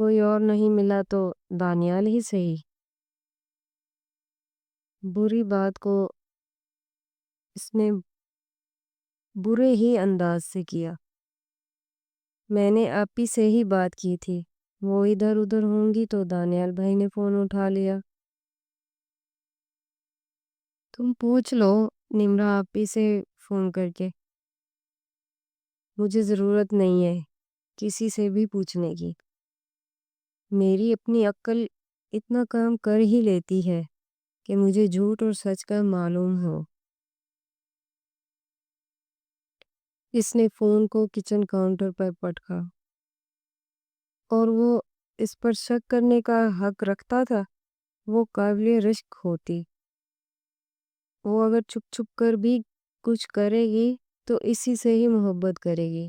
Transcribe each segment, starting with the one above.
کوئی اور نہیں ملا تو دانیال ہی صحیح۔ بری بات کو اس نے برے ہی انداز سے کیا۔ میں نے آپ ہی سے ہی بات کی تھی، وہ ادھر ادھر ہوں گی تو دانیال بھائی نے فون اٹھا لیا۔ تم پوچھ لو نمرا آپی سے فون کر کے، مجھے ضرورت نہیں ہے کسی سے بھی پوچھنے کی، میری اپنی عقل اتنا کام کر ہی لیتی ہے کہ مجھے جھوٹ اور سچ کا معلوم ہو۔ اس نے فون کو کچن کاؤنٹر پر پٹکا، اور وہ اس پر شک کرنے کا حق رکھتا تھا، وہ قابل رشک ہوتی۔ وہ اگر چھپ چھپ کر بھی کچھ کرے گی تو اسی سے ہی محبت کرے گی،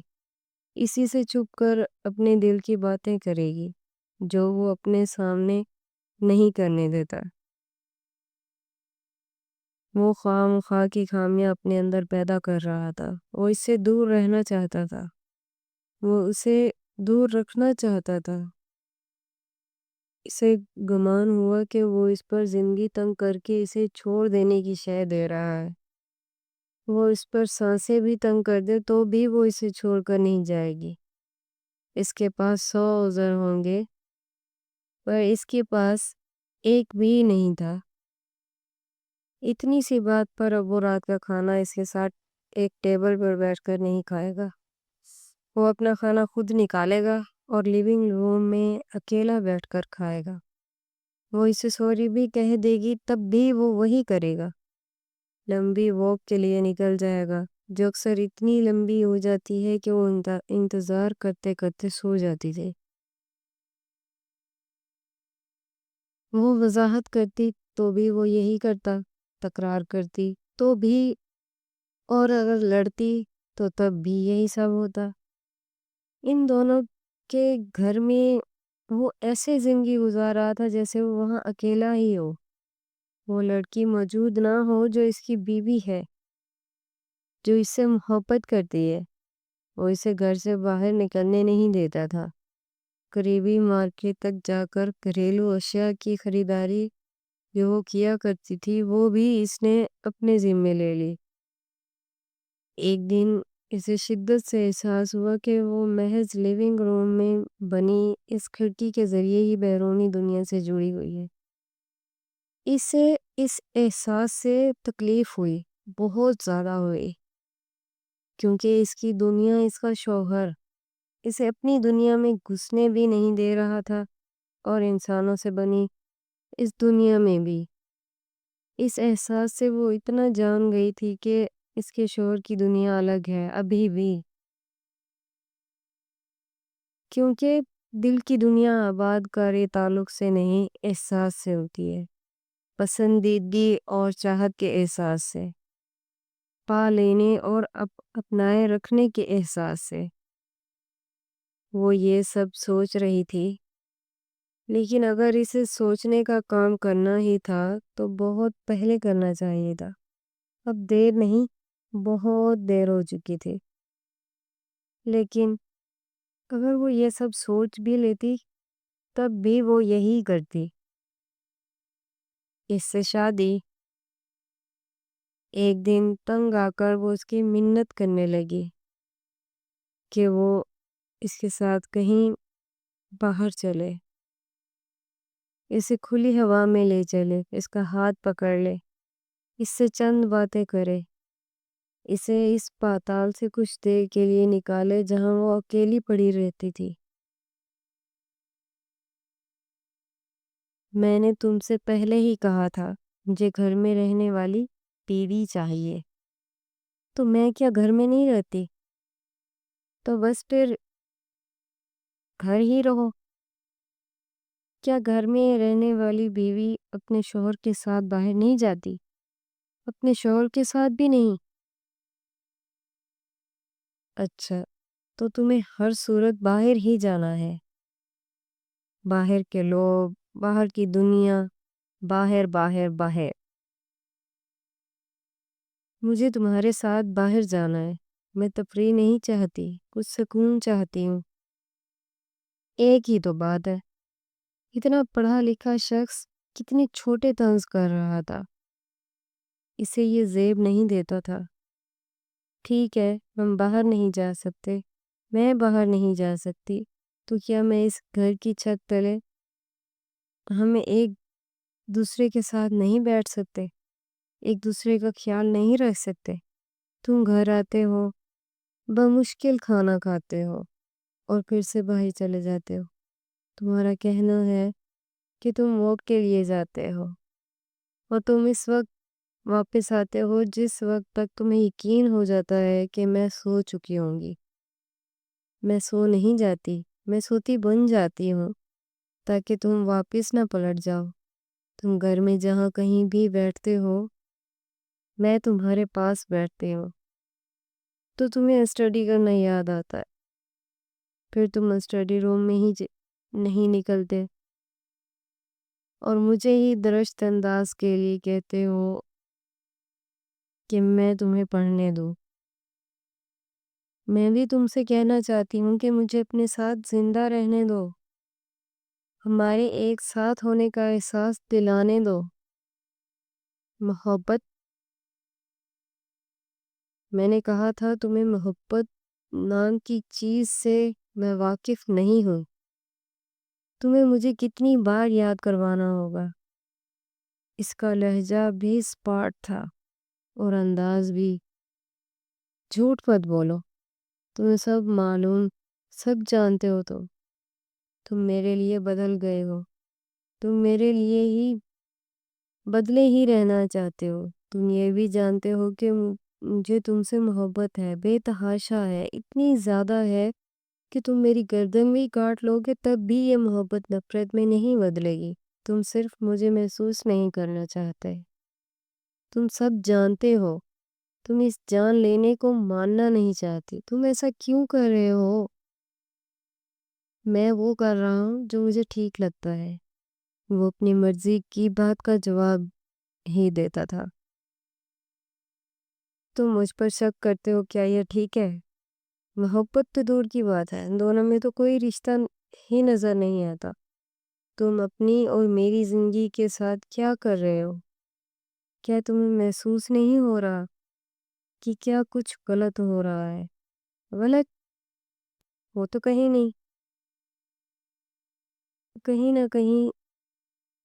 اسی سے چھپ کر اپنے دل کی باتیں کرے گی جو وہ اپنے سامنے نہیں کرنے دیتا۔ وہ خواہ کی خامیاں اپنے اندر پیدا کر رہا تھا، وہ اس سے دور رہنا چاہتا تھا، وہ اسے دور رکھنا چاہتا تھا۔ اسے گمان ہوا کہ وہ اس پر زندگی تنگ کر کے اسے چھوڑ دینے کی شے دے رہا ہے۔ وہ اس پر سانسیں بھی تنگ کر دے تو بھی وہ اسے چھوڑ کر نہیں جائے گی۔ اس کے پاس 100 عذر ہوں گے پر اس کے پاس ایک بھی نہیں تھا۔ اتنی سی بات پر اب وہ رات کا کھانا اس کے ساتھ ایک ٹیبل پر بیٹھ کر نہیں کھائے گا۔ وہ اپنا کھانا خود نکالے گا اور لیونگ روم میں اکیلا بیٹھ کر کھائے گا۔ وہ اسے سوری بھی کہہ دے گی تب بھی وہ وہی کرے گا۔ لمبی واک کے لیے نکل جائے گا جو اکثر اتنی لمبی ہو جاتی ہے کہ وہ انتظار کرتے کرتے سو جاتی تھی۔ وہ وضاحت کرتی تو بھی وہ یہی کرتا، تکرار کرتی تو بھی، اور اگر لڑتی تو تب بھی یہی سب ہوتا۔ ان دونوں کے گھر میں وہ ایسے زندگی گزار رہا تھا جیسے وہ وہاں اکیلا ہی ہو، وہ لڑکی موجود نہ ہو جو اس کی بیوی ہے، جو اس سے محبت کرتی ہے۔ وہ اسے گھر سے باہر نکلنے نہیں دیتا تھا۔ قریبی مارکیٹ تک جا کر گھریلو اشیاء کی خریداری جو وہ کیا کرتی تھی وہ بھی اس نے اپنے ذمے لے لی۔ ایک دن اسے شدت سے احساس ہوا کہ وہ محض لیونگ روم میں بنی اس کھڑکی کے ذریعے ہی بیرونی دنیا سے جڑی ہوئی ہے۔ اسے اس احساس سے تکلیف ہوئی، بہت زیادہ ہوئی، کیونکہ اس کی دنیا، اس کا شوہر اسے اپنی دنیا میں گھسنے بھی نہیں دے رہا تھا، اور انسانوں سے بنی اس دنیا میں بھی۔ اس احساس سے وہ اتنا جان گئی تھی کہ اس کے شوہر کی دنیا الگ ہے ابھی بھی، کیونکہ دل کی دنیا آباد کاری تعلق سے نہیں، احساس سے ہوتی ہے، پسندیدگی اور چاہت کے احساس سے، پا لینے اور اپنائے رکھنے کے احساس سے۔ وہ یہ سب سوچ رہی تھی، لیکن اگر اسے سوچنے کا کام کرنا ہی تھا تو بہت پہلے کرنا چاہیے تھا۔ اب دیر نہیں، بہت دیر ہو چکی تھی۔ لیکن اگر وہ یہ سب سوچ بھی لیتی تب بھی وہ یہی کرتی۔ اس سے شادی۔ ایک دن تنگ آ کر وہ اس کی منت کرنے لگی کہ وہ اس کے ساتھ کہیں باہر چلے، اسے کھلی ہوا میں لے چلے، اس کا ہاتھ پکڑ لے، اس سے چند باتیں کرے، اسے اس پاتال سے کچھ دیر کے لیے نکالے جہاں وہ اکیلی پڑی رہتی تھی۔ میں نے تم سے پہلے ہی کہا تھا مجھے گھر میں رہنے والی بیوی چاہیے، تو میں کیا گھر میں نہیں رہتی؟ تو بس پھر گھر ہی رہو۔ کیا گھر میں رہنے والی بیوی اپنے شوہر کے ساتھ باہر نہیں جاتی؟ اپنے شوہر کے ساتھ بھی نہیں؟ اچھا، تو تمہیں ہر صورت باہر ہی جانا ہے، باہر کے لوگ، باہر کی دنیا، باہر باہر باہر۔ مجھے تمہارے ساتھ باہر جانا ہے، میں تفریح نہیں چاہتی، کچھ سکون چاہتی ہوں۔ ایک ہی تو بات ہے، اتنا پڑھا لکھا شخص کتنے چھوٹے طنز کر رہا تھا، اسے یہ زیب نہیں دیتا تھا۔ ٹھیک ہے، ہم باہر نہیں جا سکتے، میں باہر نہیں جا سکتی، تو کیا میں اس گھر کی چھت تلے ہمیں ایک دوسرے کے ساتھ نہیں بیٹھ سکتے، ایک دوسرے کا خیال نہیں رکھ سکتے؟ تم گھر آتے ہو، بمشکل کھانا کھاتے ہو اور پھر سے باہر چلے جاتے ہو۔ تمہارا کہنا ہے کہ تم واک کے لیے جاتے ہو اور تم اس وقت واپس آتے ہو جس وقت تک تمہیں یقین ہو جاتا ہے کہ میں سو چکی ہوں گی۔ میں سو نہیں جاتی، میں سوتی بن جاتی ہوں تاکہ تم واپس نہ پلٹ جاؤ۔ تم گھر میں جہاں کہیں بھی بیٹھتے ہو میں تمہارے پاس بیٹھتی ہوں تو تمہیں اسٹڈی کرنا یاد آتا ہے، پھر تم اسٹڈی روم میں ہی نہیں نکلتے اور مجھے ہی درشت انداز کے لیے کہتے ہو کہ میں تمہیں پڑھنے دوں۔ میں بھی تم سے کہنا چاہتی ہوں کہ مجھے اپنے ساتھ زندہ رہنے دو، ہمارے ایک ساتھ ہونے کا احساس دلانے دو۔ محبت، میں نے کہا تھا تمہیں محبت نام کی چیز سے میں واقف نہیں ہوں۔ تمہیں مجھے کتنی بار یاد کروانا ہوگا؟ اس کا لہجہ بھی سپاٹ تھا اور انداز بھی۔ جھوٹ مت بولو، تمہیں سب معلوم، سب جانتے ہو، تم میرے لیے بدل گئے ہو، تم میرے لیے ہی بدلے ہی رہنا چاہتے ہو۔ تم یہ بھی جانتے ہو کہ مجھے تم سے محبت ہے، بے تحاشا ہے، اتنی زیادہ ہے کہ تم میری گردن بھی کاٹ لو گے تب بھی یہ محبت نفرت میں نہیں بدلے گی۔ تم صرف مجھے محسوس نہیں کرنا چاہتے، تم سب جانتے ہو، تم اس جان لینے کو ماننا نہیں چاہتی۔ تم ایسا کیوں کر رہے ہو؟ میں وہ کر رہا ہوں جو مجھے ٹھیک لگتا ہے۔ وہ اپنی مرضی کی بات کا جواب ہی دیتا تھا۔ تم مجھ پر شک کرتے ہو، کیا یہ ٹھیک ہے؟ محبت تو دور کی بات ہے، دونوں میں تو کوئی رشتہ ہی نظر نہیں آتا۔ تم اپنی اور میری زندگی کے ساتھ کیا کر رہے ہو؟ کیا تمہیں محسوس نہیں ہو رہا کہ کیا کچھ غلط ہو رہا ہے؟ غلط وہ تو کہیں نہیں، کہیں نہ کہیں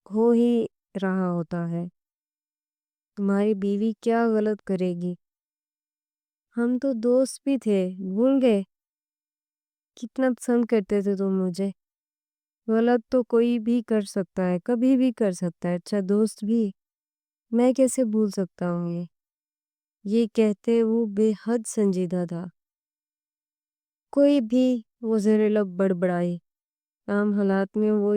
ہو ہی رہا ہوتا ہے۔ تمہاری بیوی کیا غلط کرے گی؟ ہم تو دوست بھی تھے، بھول گئے؟ کتنا پسند کرتے تھے تم مجھے۔ غلط تو کوئی بھی کر سکتا ہے، کبھی بھی کر سکتا ہے، اچھا دوست بھی۔ میں کیسے بھول سکتا ہوں یہ کہتے وہ بے حد سنجیدہ تھا۔ کوئی بھی وہ زیر لب بڑبڑائی، عام حالات میں وہ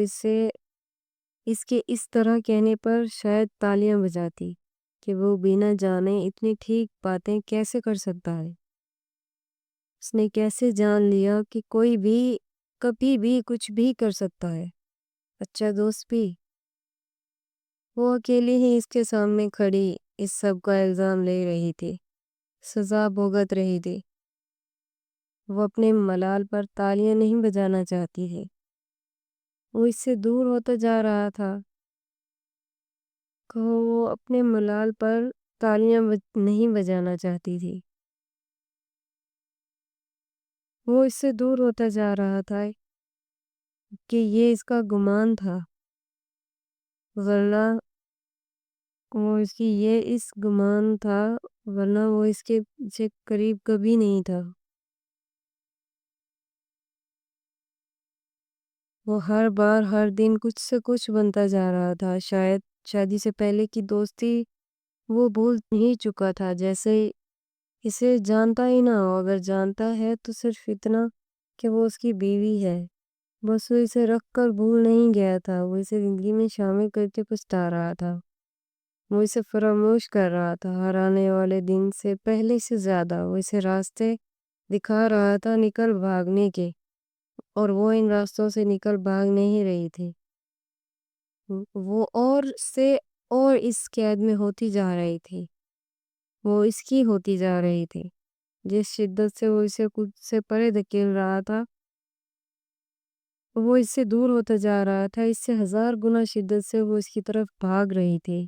اس کے اس طرح کہنے پر شاید تالیاں بجاتی کہ وہ بنا جانے اتنی ٹھیک باتیں کیسے کر سکتا ہے۔ اس نے کیسے جان لیا کہ کوئی بھی کبھی بھی کچھ بھی کر سکتا ہے، اچھا دوست بھی۔ وہ اکیلی ہی اس کے سامنے کھڑی اس سب کا الزام لے رہی تھی، سزا بھگت رہی تھی۔ وہ اپنے ملال پر تالیاں نہیں بجانا چاہتی تھی، وہ اس سے دور ہوتا جا رہا تھا۔ کہو وہ اپنے ملال پر تالیاں نہیں بجانا چاہتی تھی، وہ اس سے دور ہوتا جا رہا تھا کہ یہ اس کا گمان تھا، ورنہ وہ اس کی یہ اس گمان تھا، ورنہ وہ اس کے سے قریب کبھی نہیں تھا۔ وہ ہر بار ہر دن کچھ سے کچھ بنتا جا رہا تھا۔ شاید شادی سے پہلے کی دوستی وہ بھول ہی چکا تھا، جیسے اسے جانتا ہی نہ ہو، اگر جانتا ہے تو صرف اتنا کہ وہ اس کی بیوی ہے۔ بس وہ اسے رکھ کر بھول نہیں گیا تھا، وہ اسے زندگی میں شامل کر کے پچھتا رہا تھا، وہ اسے فراموش کر رہا تھا۔ ہر آنے والے دن سے پہلے سے زیادہ وہ اسے راستے دکھا رہا تھا نکل بھاگنے کے، اور وہ ان راستوں سے نکل بھاگ نہیں رہی تھی۔ وہ اور سے اور اس قید میں ہوتی جا رہی تھی، وہ اس کی ہوتی جا رہی تھی۔ جس شدت سے وہ اسے خود سے پرے دھکیل رہا تھا وہ اس سے دور ہوتا جا رہا تھا، اس سے ہزار گنا شدت سے وہ اس کی طرف بھاگ رہی تھی۔